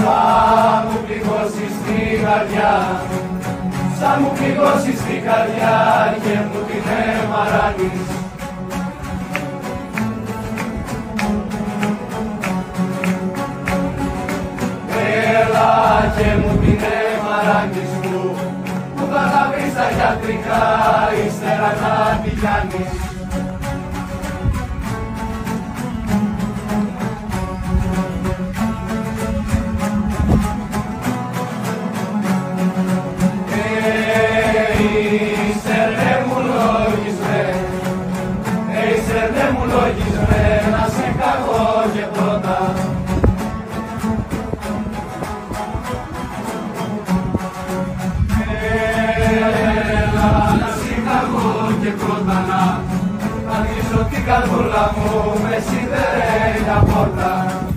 Σαν μου πληγώσεις στην καρδιά, σαν μου πληγώσεις στην καρδιά και μου την έμαρανεις. Έλα και μου την έμαρανεις που θα τα βρεις στα γιατρικά, ύστερα να τη πιάνεις. Να σε καγώ και πρώτα. Έλα να σε καγώ και πρώτα, να ανοίξω την καρδούλα μου με σιδερένια πόρτα.